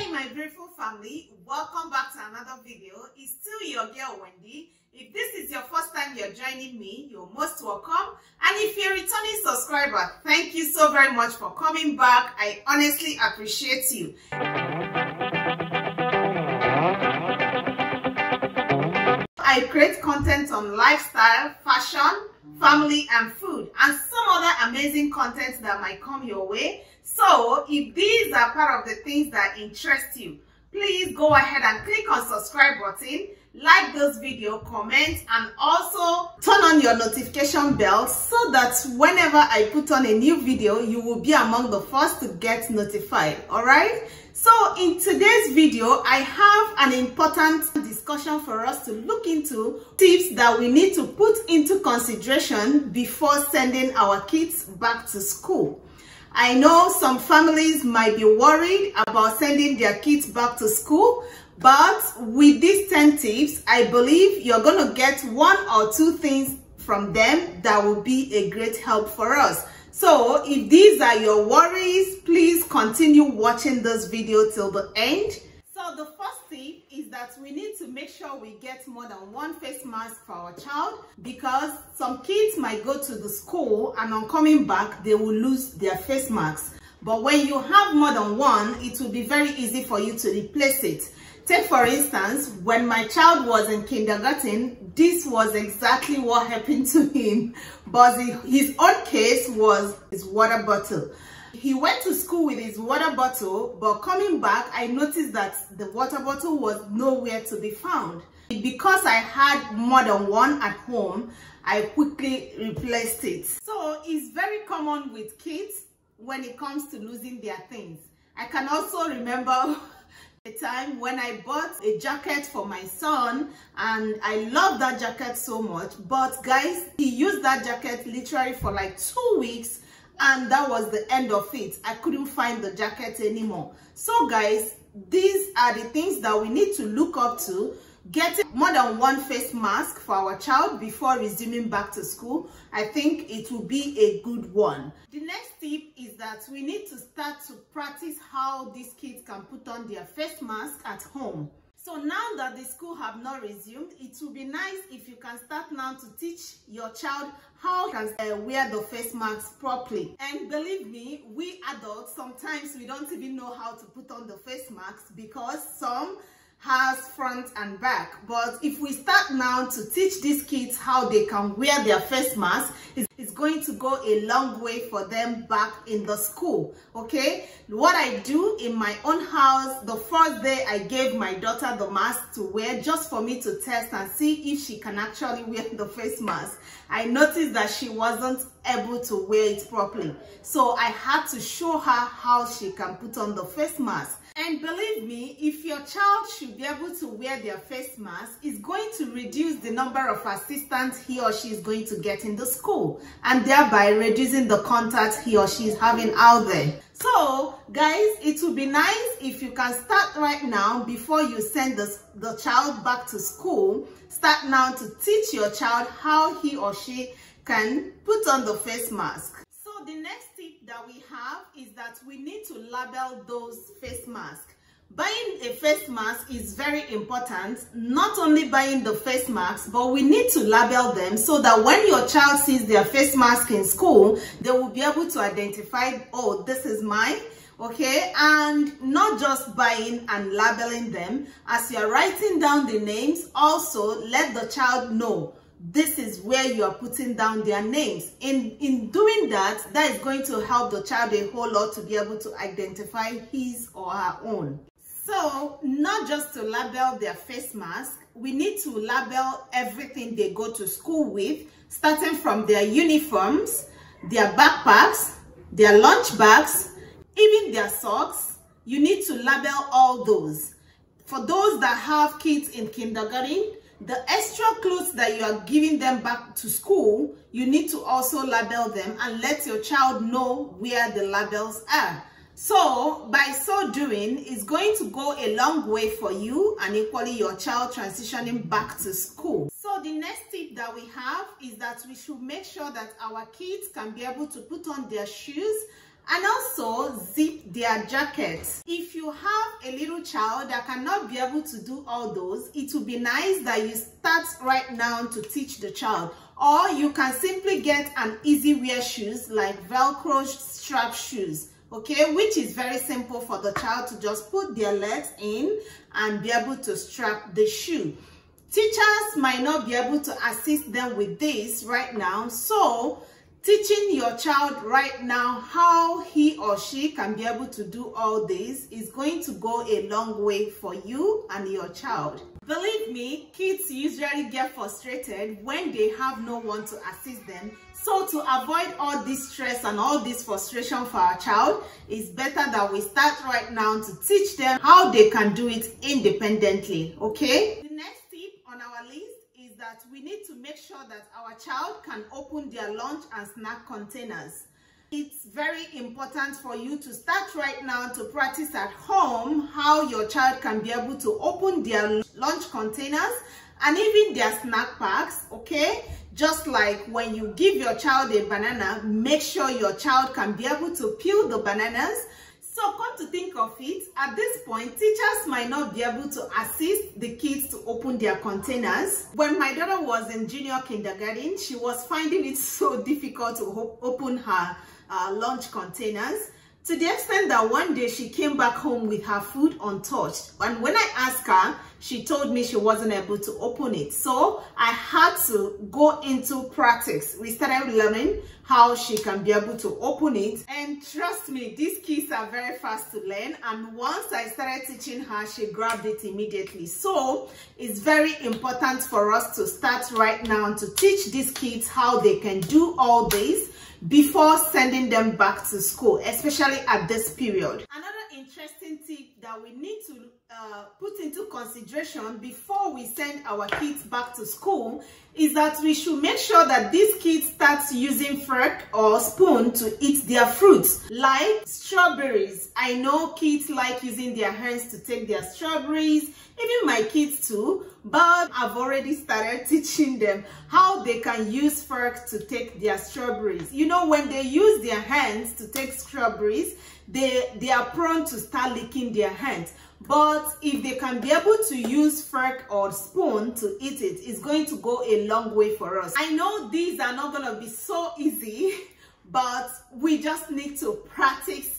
Hi my beautiful family, welcome back to another video. It's still your girl Wendy. If this is your first time you're joining me, you're most welcome. And if you're a returning subscriber, thank you so very much for coming back. I honestly appreciate you. I create content on lifestyle, fashion, family and food, and some other amazing content that might come your way. So if these are part of the things that interest you, please go ahead and click on subscribe button, like this video, comment, and also turn on your notification bell so that whenever I put on a new video, you will be among the first to get notified. All right, so in today's video I have an important discussion for us to look into, tips that we need to put into consideration before sending our kids back to school. I know some families might be worried about sending their kids back to school, but with these 10 tips, I believe you're going to get one or two things from them that will be a great help for us. So if these are your worries, please continue watching this video till the end. So the first tip is that we need to make sure we get more than one face mask for our child, because some kids might go to the school and on coming back, they will lose their face masks. But when you have more than one, it will be very easy for you to replace it. Take for instance, when my child was in kindergarten, this was exactly what happened to him. But his own case was his water bottle. He went to school with his water bottle, but coming back, I noticed that the water bottle was nowhere to be found. Because I had more than one at home, I quickly replaced it. So it's very common with kids when it comes to losing their things. I can also remember a time when I bought a jacket for my son, and I love that jacket so much. But guys, he used that jacket literally for like 2 weeks. And that was the end of it. I couldn't find the jacket anymore. So guys, these are the things that we need to look up to. Getting more than one face mask for our child before resuming back to school, I think it will be a good one. The next tip is that we need to start to practice how these kids can put on their face mask at home. So now that the school have not resumed, it will be nice if you can start now to teach your child how to wear the face mask properly. And believe me, we adults, sometimes we don't even know how to put on the face mask because some has front and back. But if we start now to teach these kids how they can wear their face mask, it's going to go a long way for them back in the school. Okay, what I do in my own house, the first day I gave my daughter the mask to wear just for me to test and see if she can actually wear the face mask. I noticed that she wasn't able to wear it properly, so I had to show her how she can put on the face mask. And believe me, if your child should be able to wear their face mask, it's going to reduce the number of assistants he or she is going to get in the school, and thereby reducing the contact he or she is having out there. So guys, it would be nice if you can start right now before you send the child back to school. Start now to teach your child how he or she can put on the face mask. So the next tip that we have is that we need to label those face masks. Buying a face mask is very important. Not only buying the face masks, but we need to label them so that when your child sees their face mask in school, they will be able to identify, oh, this is mine. Okay, and not just buying and labeling them. As you're writing down the names, also let the child know this is where you are putting down their names. In doing that, that is going to help the child a whole lot to be able to identify his or her own. So not just to label their face mask, we need to label everything they go to school with, starting from their uniforms, their backpacks, their lunch bags, even their socks. You need to label all those. For those that have kids in kindergarten, the extra clothes that you are giving them back to school, you need to also label them and let your child know where the labels are. So by so doing, it's going to go a long way for you and equally your child transitioning back to school. So the next tip that we have is that we should make sure that our kids can be able to put on their shoes and also zip their jackets. If you have a little child that cannot be able to do all those, it would be nice that you start right now to teach the child. Or you can simply get an easy wear shoes like Velcro strap shoes, okay, which is very simple for the child to just put their legs in and be able to strap the shoe. Teachers might not be able to assist them with this right now, so teaching your child right now how he or she can be able to do all this is going to go a long way for you and your child. Believe me, kids usually get frustrated when they have no one to assist them. So to avoid all this stress and all this frustration for our child, it's better that we start right now to teach them how they can do it independently, okay? The next tip on our list is that we need to make sure that our child can open their lunch and snack containers. It's very important for you to start right now to practice at home how your child can be able to open their lunch containers and even their snack packs, okay? Just like when you give your child a banana, make sure your child can be able to peel the bananas. So come to think of it, at this point, teachers might not be able to assist the kids to open their containers. When my daughter was in junior kindergarten, she was finding it so difficult to open her lunch containers, to the extent that one day she came back home with her food untouched. And when I asked her, she told me she wasn't able to open it. So I had to go into practice. We started learning how she can be able to open it. And trust me, these kids are very fast to learn. And once I started teaching her, she grabbed it immediately. So it's very important for us to start right now to teach these kids how they can do all this before sending them back to school, especially at this period. Another interesting tip that we need to put into consideration before we send our kids back to school is that we should make sure that these kids start using fork or spoon to eat their fruits, like strawberries. I know kids like using their hands to take their strawberries, even my kids too, but I've already started teaching them how they can use fork to take their strawberries. You know, when they use their hands to take strawberries, they are prone to start licking their hands. But if they can be able to use fork or spoon to eat it, it's going to go a long way for us. I know these are not going to be so easy, but we just need to practice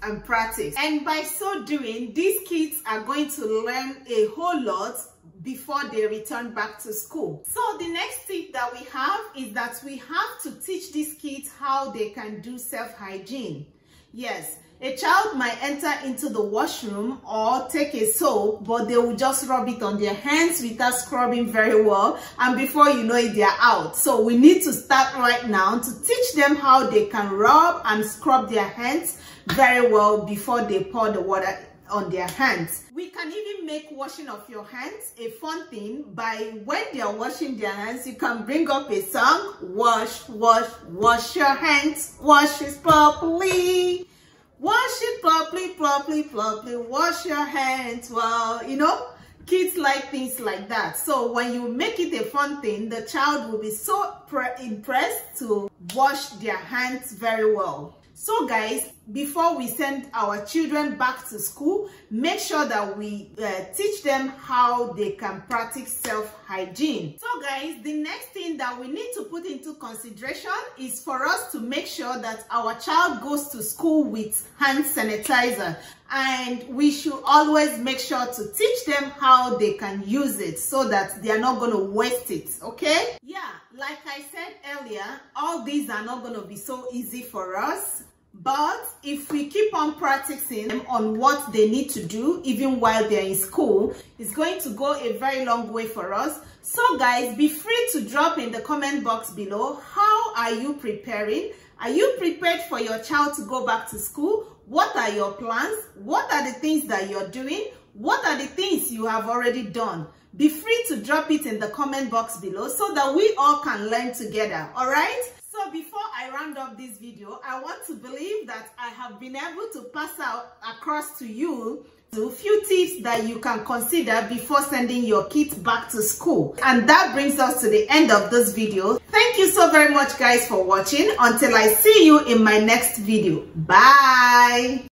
and practice. And by so doing, these kids are going to learn a whole lot before they return back to school. So the next tip that we have is that we have to teach these kids how they can do self-hygiene. Yes, a child might enter into the washroom or take a soap, but they will just rub it on their hands without scrubbing very well, and before you know it, they're out. So we need to start right now to teach them how they can rub and scrub their hands very well before they pour the water on their hands. We can even make washing of your hands a fun thing by when they are washing their hands, you can bring up a song, wash, wash, wash your hands, wash it properly. Wash it properly, wash your hands. Well, you know, kids like things like that. So when you make it a fun thing, the child will be so impressed to wash their hands very well. So guys, before we send our children back to school, make sure that we teach them how they can practice self-hygiene. So guys, the next thing that we need to put into consideration is for us to make sure that our child goes to school with hand sanitizer. And we should always make sure to teach them how they can use it so that they are not going to waste it, okay? Yeah, like I said earlier, all these are not going to be so easy for us. But if we keep on practicing on what they need to do, even while they're in school, it's going to go a very long way for us. So guys, be free to drop in the comment box below. How are you preparing? Are you prepared for your child to go back to school? What are your plans? What are the things that you're doing? What are the things you have already done? Be free to drop it in the comment box below so that we all can learn together, all right? So before I round up this video, I want to believe that I have been able to pass out across to you A few tips that you can consider before sending your kids back to school. And that brings us to the end of this video. Thank you so very much guys for watching. Until I see you in my next video. Bye.